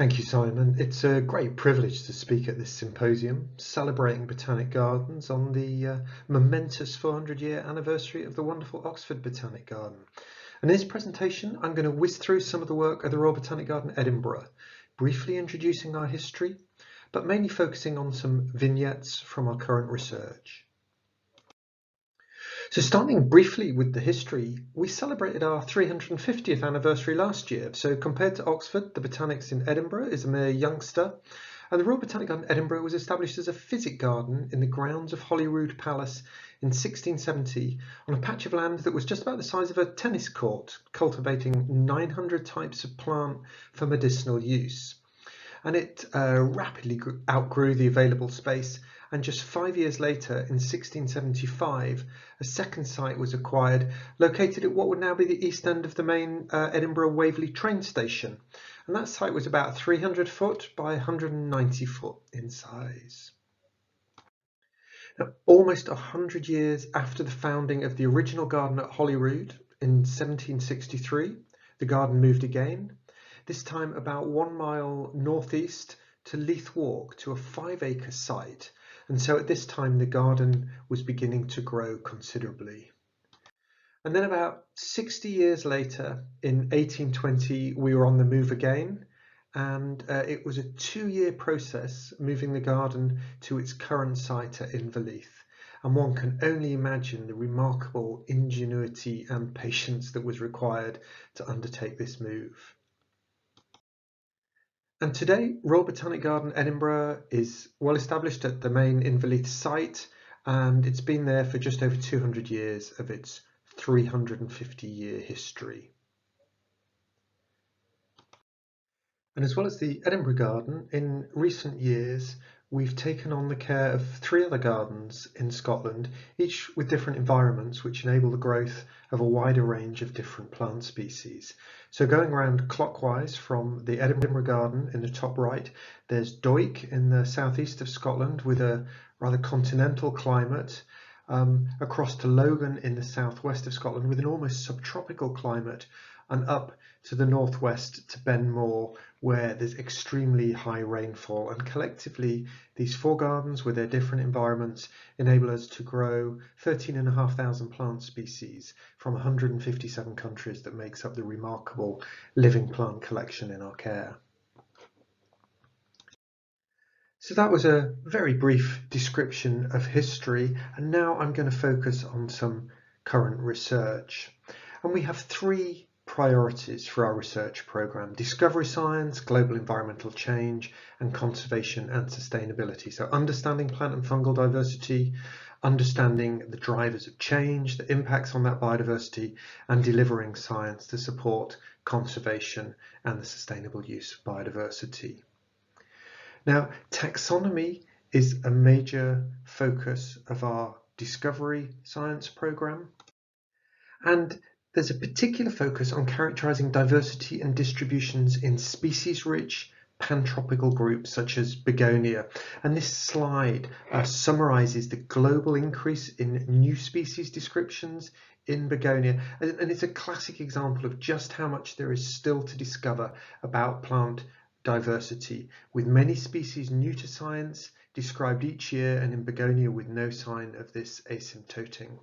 Thank you, Simon. It's a great privilege to speak at this symposium celebrating botanic gardens on the momentous 400-year anniversary of the wonderful Oxford Botanic Garden. And in this presentation, I'm going to whiz through some of the work of the Royal Botanic Garden Edinburgh, briefly introducing our history, but mainly focusing on some vignettes from our current research. So starting briefly with the history, we celebrated our 350th anniversary last year. So compared to Oxford, the Botanics in Edinburgh is a mere youngster, and the Royal Botanic Garden Edinburgh was established as a physic garden in the grounds of Holyrood Palace in 1670 on a patch of land that was just about the size of a tennis court, cultivating 900 types of plant for medicinal use. And it rapidly outgrew the available space, and just 5 years later, in 1675, a second site was acquired, located at what would now be the east end of the main Edinburgh Waverley train station. And that site was about 300 foot by 190 foot in size. Now, almost 100 years after the founding of the original garden at Holyrood in 1763, the garden moved again, this time about 1 mile northeast to Leith Walk, to a 5-acre site. And so at this time the garden was beginning to grow considerably. And then about 60 years later, in 1820, we were on the move again, and it was a 2-year process moving the garden to its current site at Inverleith. And one can only imagine the remarkable ingenuity and patience that was required to undertake this move. And today, Royal Botanic Garden Edinburgh is well established at the main Inverleith site, and it's been there for just over 200 years of its 350-year history. And as well as the Edinburgh Garden, in recent years we've taken on the care of 3 other gardens in Scotland, each with different environments which enable the growth of a wider range of different plant species. So going around clockwise from the Edinburgh Garden in the top right, there's Doig in the southeast of Scotland with a rather continental climate, across to Logan in the southwest of Scotland with an almost subtropical climate, and up to the northwest to Benmore, where there's extremely high rainfall. And collectively, these 4 gardens with their different environments enable us to grow 13,500 plant species from 157 countries that makes up the remarkable living plant collection in our care. So that was a very brief description of history, and now I'm going to focus on some current research. And we have 3 priorities for our research programme: discovery science, global environmental change, and conservation and sustainability. So understanding plant and fungal diversity, understanding the drivers of change, the impacts on that biodiversity, and delivering science to support conservation and the sustainable use of biodiversity. Now, taxonomy is a major focus of our discovery science programme, and there's a particular focus on characterising diversity and distributions in species-rich pantropical groups such as begonia. And this slide summarises the global increase in new species descriptions in begonia, and it's a classic example of just how much there is still to discover about plant diversity, with many species new to science described each year, and in begonia with no sign of this asymptoting.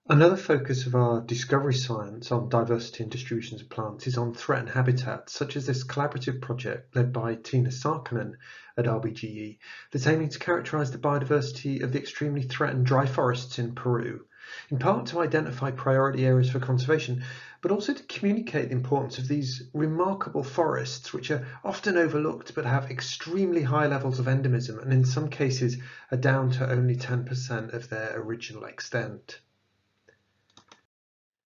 Another focus of our discovery science on diversity and distributions of plants is on threatened habitats, such as this collaborative project led by Tiina Sarkinen at RBGE that's aiming to characterise the biodiversity of the extremely threatened dry forests in Peru, in part to identify priority areas for conservation, but also to communicate the importance of these remarkable forests, which are often overlooked but have extremely high levels of endemism, and in some cases are down to only 10% of their original extent.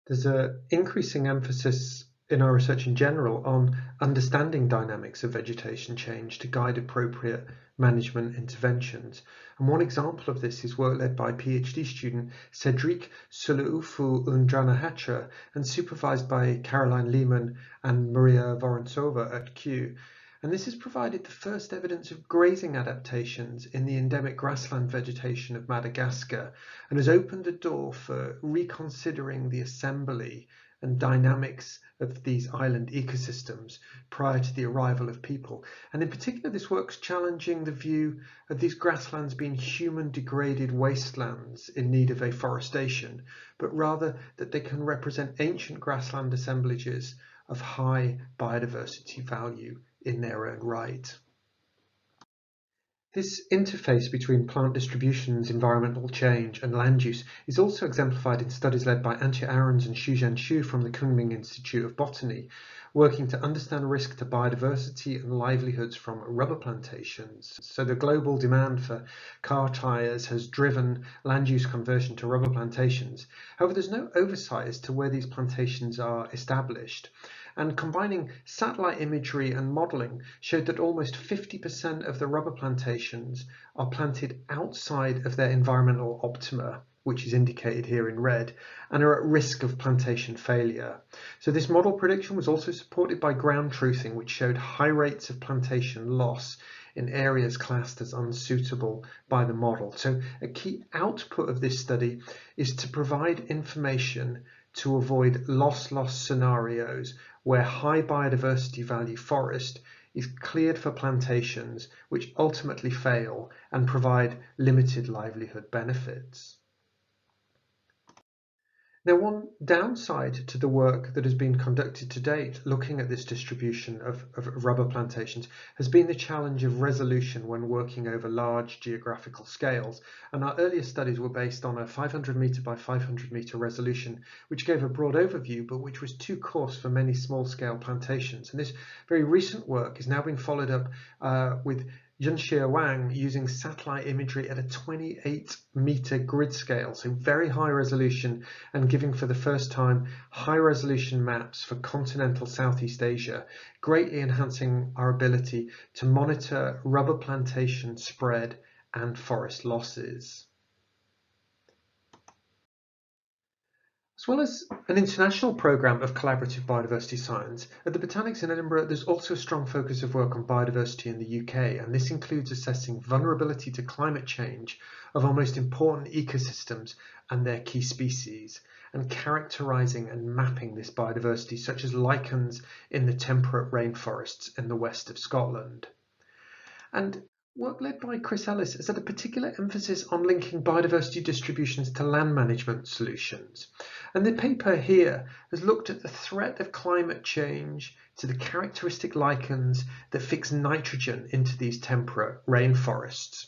There's an increasing emphasis in our research in general on understanding dynamics of vegetation change to guide appropriate management interventions. And one example of this is work led by PhD student Cedric Suluufu Undranahatra and supervised by Caroline Lehman and Maria Vorontsova at Kew. And this has provided the first evidence of grazing adaptations in the endemic grassland vegetation of Madagascar, and has opened the door for reconsidering the assembly and dynamics of these island ecosystems prior to the arrival of people. And in particular, this work's challenging the view of these grasslands being human degraded wastelands in need of afforestation, but rather that they can represent ancient grassland assemblages of high biodiversity value in their own right. This interface between plant distributions, environmental change, and land use is also exemplified in studies led by Antje Arons and Xuzhen Xu from the Kunming Institute of Botany, working to understand risk to biodiversity and livelihoods from rubber plantations. So the global demand for car tyres has driven land use conversion to rubber plantations. However, there's no oversight as to where these plantations are established. And combining satellite imagery and modelling showed that almost 50% of the rubber plantations are planted outside of their environmental optima, which is indicated here in red, and are at risk of plantation failure. So this model prediction was also supported by ground truthing, which showed high rates of plantation loss in areas classed as unsuitable by the model. So a key output of this study is to provide information to avoid loss-loss scenarios where high biodiversity value forest is cleared for plantations which ultimately fail and provide limited livelihood benefits. Now, one downside to the work that has been conducted to date looking at this distribution of rubber plantations has been the challenge of resolution when working over large geographical scales. And our earlier studies were based on a 500 metre by 500 metre resolution, which gave a broad overview, but which was too coarse for many small-scale plantations. And this very recent work is now being followed up with Yunxie Wang using satellite imagery at a 28-metre grid scale, so very high resolution, and giving for the first time high resolution maps for continental Southeast Asia, greatly enhancing our ability to monitor rubber plantation spread and forest losses. As well as an international programme of collaborative biodiversity science, at the Botanics in Edinburgh there's also a strong focus of work on biodiversity in the UK, and this includes assessing vulnerability to climate change of our most important ecosystems and their key species, and characterising and mapping this biodiversity, such as lichens in the temperate rainforests in the west of Scotland. And work led by Chris Ellis has had a particular emphasis on linking biodiversity distributions to land management solutions. And the paper here has looked at the threat of climate change to the characteristic lichens that fix nitrogen into these temperate rainforests.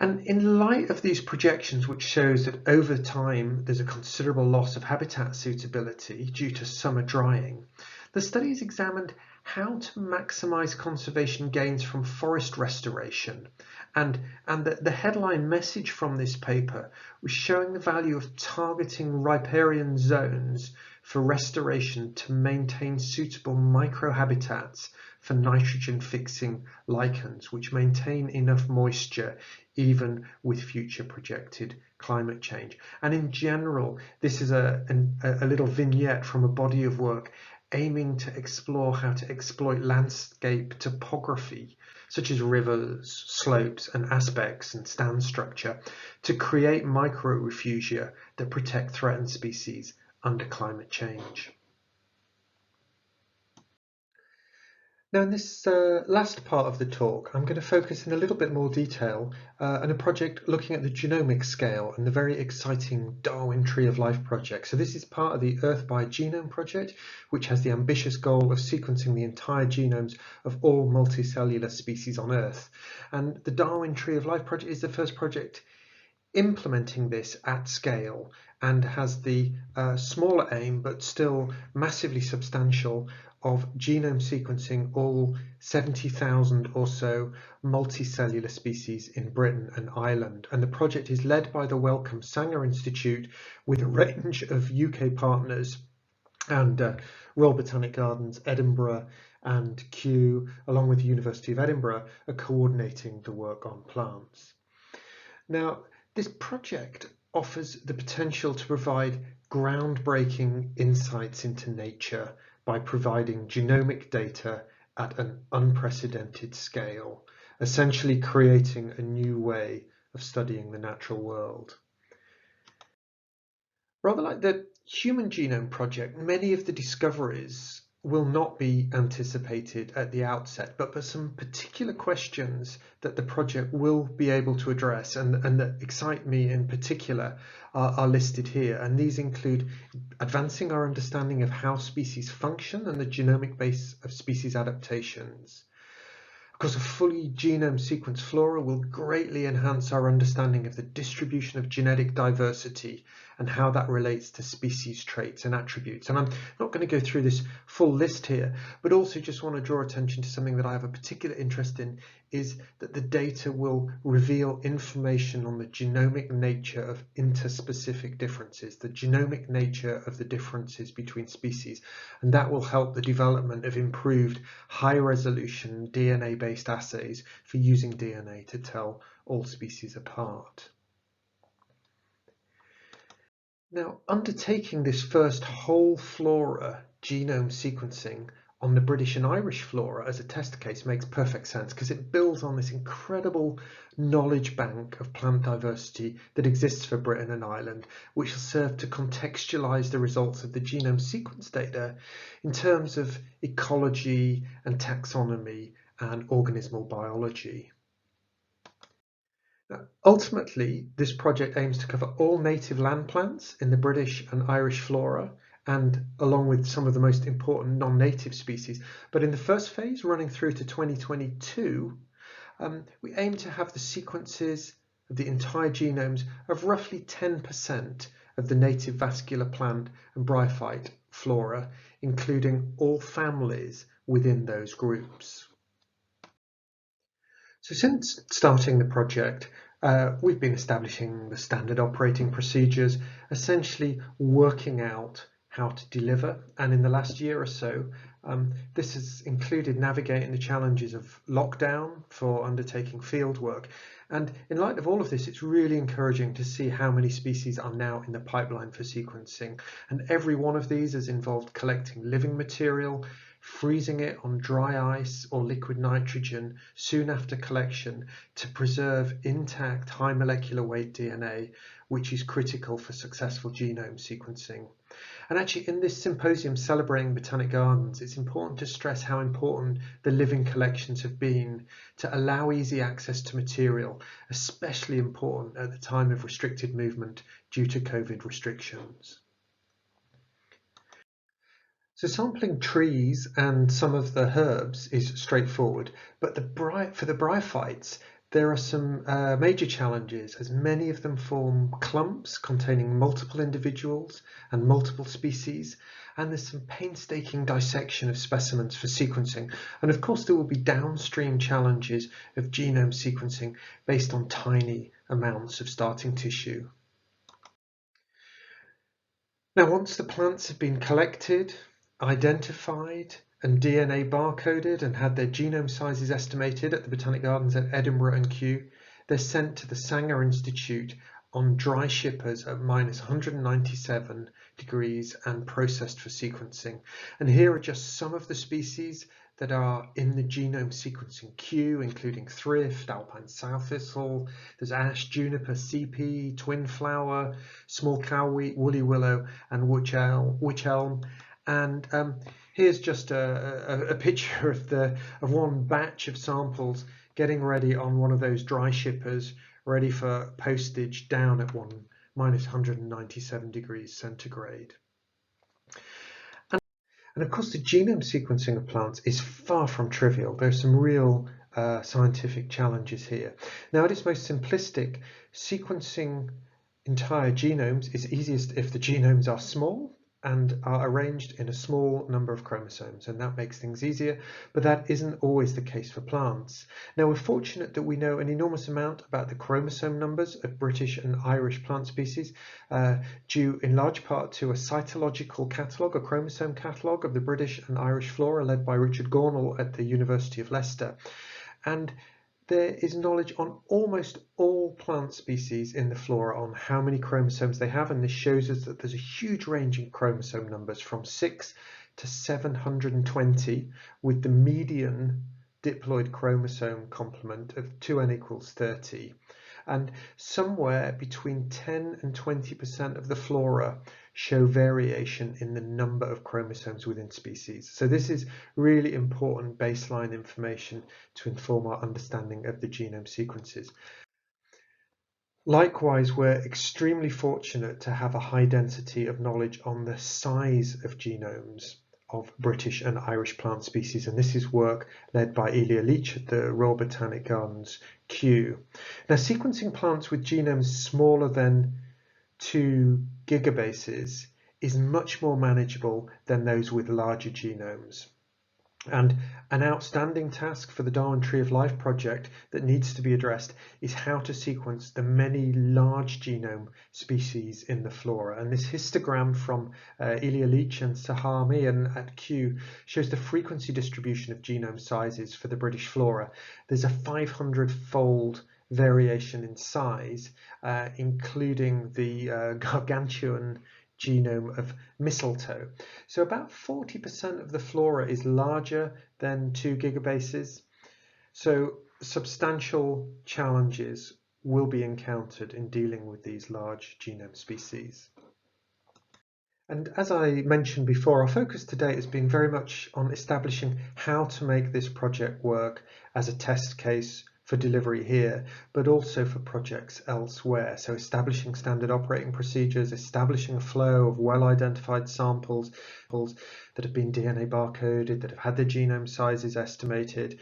And in light of these projections, which shows that over time there's a considerable loss of habitat suitability due to summer drying, the study has examined how to maximise conservation gains from forest restoration. And the headline message from this paper was showing the value of targeting riparian zones for restoration to maintain suitable microhabitats for nitrogen-fixing lichens, which maintain enough moisture even with future projected climate change. And in general, this is a little vignette from a body of work aiming to explore how to exploit landscape topography, such as rivers, slopes, and aspects and stand structure, to create micro-refugia that protect threatened species under climate change. Now, in this last part of the talk, I'm going to focus in a little bit more detail on a project looking at the genomic scale and the very exciting Darwin Tree of Life project. So this is part of the Earth by Genome project, which has the ambitious goal of sequencing the entire genomes of all multicellular species on Earth. And the Darwin Tree of Life project is the first project implementing this at scale and has the smaller aim, but still massively substantial, of genome sequencing all 70,000 or so multicellular species in Britain and Ireland. And the project is led by the Wellcome Sanger Institute with a range of UK partners, and Royal Botanic Gardens Edinburgh and Kew, along with the University of Edinburgh, are coordinating the work on plants. Now, this project offers the potential to provide groundbreaking insights into nature by providing genomic data at an unprecedented scale, essentially creating a new way of studying the natural world. Rather like the Human Genome Project, many of the discoveries will not be anticipated at the outset, but some particular questions that the project will be able to address and that excite me in particular are listed here. And these include advancing our understanding of how species function and the genomic base of species adaptations. Of course, a fully genome sequenced flora will greatly enhance our understanding of the distribution of genetic diversity and how that relates to species traits and attributes. And I'm not going to go through this full list here, but also just want to draw attention to something that I have a particular interest in, is that the data will reveal information on the genomic nature of interspecific differences, the genomic nature of the differences between species, and that will help the development of improved high-resolution DNA-based assays for using DNA to tell all species apart. Now, undertaking this first whole flora genome sequencing on the British and Irish flora as a test case makes perfect sense because it builds on this incredible knowledge bank of plant diversity that exists for Britain and Ireland, which will serve to contextualise the results of the genome sequence data in terms of ecology and taxonomy and organismal biology. Now, ultimately, this project aims to cover all native land plants in the British and Irish flora, and along with some of the most important non-native species. But in the first phase, running through to 2022, we aim to have the sequences of the entire genomes of roughly 10% of the native vascular plant and bryophyte flora, including all families within those groups. So since starting the project, we've been establishing the standard operating procedures, essentially working out how to deliver. And in the last year or so, this has included navigating the challenges of lockdown for undertaking field work. And in light of all of this, it's really encouraging to see how many species are now in the pipeline for sequencing. And every one of these has involved collecting living material, freezing it on dry ice or liquid nitrogen soon after collection to preserve intact high molecular weight DNA, which is critical for successful genome sequencing. And actually, in this symposium celebrating botanic gardens, it's important to stress how important the living collections have been to allow easy access to material, especially important at the time of restricted movement due to COVID restrictions. So sampling trees and some of the herbs is straightforward, but for the bryophytes, there are some major challenges, as many of them form clumps containing multiple individuals and multiple species, and there's some painstaking dissection of specimens for sequencing. And of course, there will be downstream challenges of genome sequencing based on tiny amounts of starting tissue. Now, once the plants have been collected, identified and DNA barcoded and had their genome sizes estimated at the Botanic Gardens at Edinburgh and Kew, they're sent to the Sanger Institute on dry shippers at -197 degrees and processed for sequencing. And here are just some of the species that are in the genome sequencing queue, including thrift, alpine sow-thistle, there's ash, juniper, CP, twin flower, small cowwheat, woolly willow, and wych elm. And here's just a picture of one batch of samples getting ready on one of those dry shippers, ready for postage down at -197 degrees centigrade. And of course, the genome sequencing of plants is far from trivial. There's some real scientific challenges here. Now, at its most simplistic, sequencing entire genomes is easiest if the genomes are small and are arranged in a small number of chromosomes, and that makes things easier, but that isn't always the case for plants. Now, we're fortunate that we know an enormous amount about the chromosome numbers of British and Irish plant species, due in large part to a cytological catalogue, a chromosome catalogue of the British and Irish flora led by Richard Gornall at the University of Leicester. And there is knowledge on almost all plant species in the flora on how many chromosomes they have, and this shows us that there's a huge range in chromosome numbers from 6 to 720, with the median diploid chromosome complement of 2n = 30. and somewhere between 10 and 20% of the flora show variation in the number of chromosomes within species. So this is really important baseline information to inform our understanding of the genome sequences. Likewise, we're extremely fortunate to have a high density of knowledge on the size of genomes of British and Irish plant species, and this is work led by Elia Leach at the Royal Botanic Gardens, Kew. Now, sequencing plants with genomes smaller than 2 gigabases is much more manageable than those with larger genomes. And an outstanding task for the Darwin Tree of Life project that needs to be addressed is how to sequence the many large genome species in the flora. And this histogram from Elia Leach and Sahar Mian at Kew shows the frequency distribution of genome sizes for the British flora. There's a 500-fold variation in size, including the gargantuan genome of mistletoe. So about 40% of the flora is larger than 2 gigabases. So substantial challenges will be encountered in dealing with these large genome species. And as I mentioned before, our focus today has been very much on establishing how to make this project work as a test case for delivery here, but also for projects elsewhere. So establishing standard operating procedures, establishing a flow of well-identified samples that have been DNA barcoded, that have had their genome sizes estimated,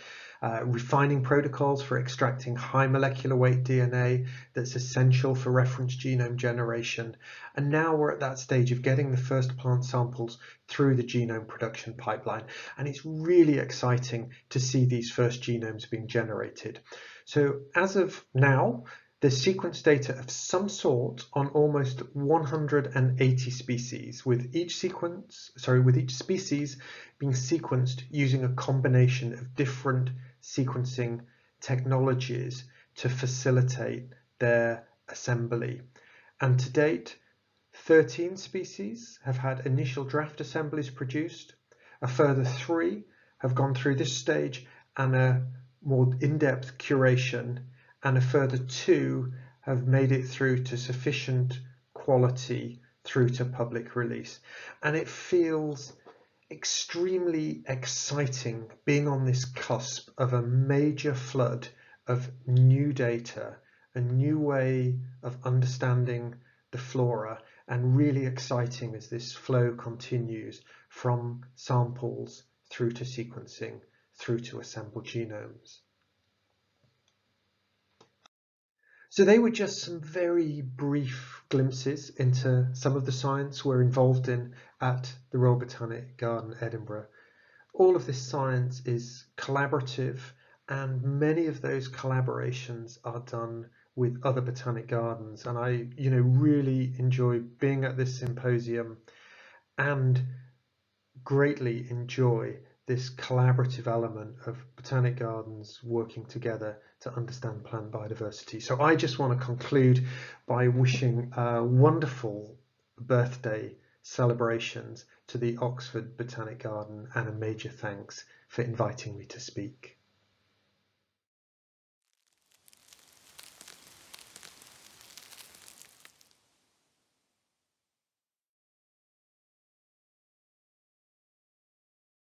refining protocols for extracting high molecular weight DNA that's essential for reference genome generation. And now we're at that stage of getting the first plant samples through the genome production pipeline. And it's really exciting to see these first genomes being generated. So as of now, there's sequence data of some sort on almost 180 species, with each species being sequenced using a combination of different sequencing technologies to facilitate their assembly. And to date, 13 species have had initial draft assemblies produced. A further 3 have gone through this stage and a more in-depth curation, and a further 2 have made it through to sufficient quality through to public release. And it feels extremely exciting being on this cusp of a major flood of new data, a new way of understanding the flora, and really exciting as this flow continues from samples through to sequencing, through to assembled genomes. So they were just some very brief glimpses into some of the science we're involved in at the Royal Botanic Garden Edinburgh. All of this science is collaborative, and many of those collaborations are done with other botanic gardens. And I, really enjoy being at this symposium and greatly enjoy this collaborative element of botanic gardens working together to understand plant biodiversity. So I just want to conclude by wishing wonderful birthday celebrations to the Oxford Botanic Garden, and a major thanks for inviting me to speak.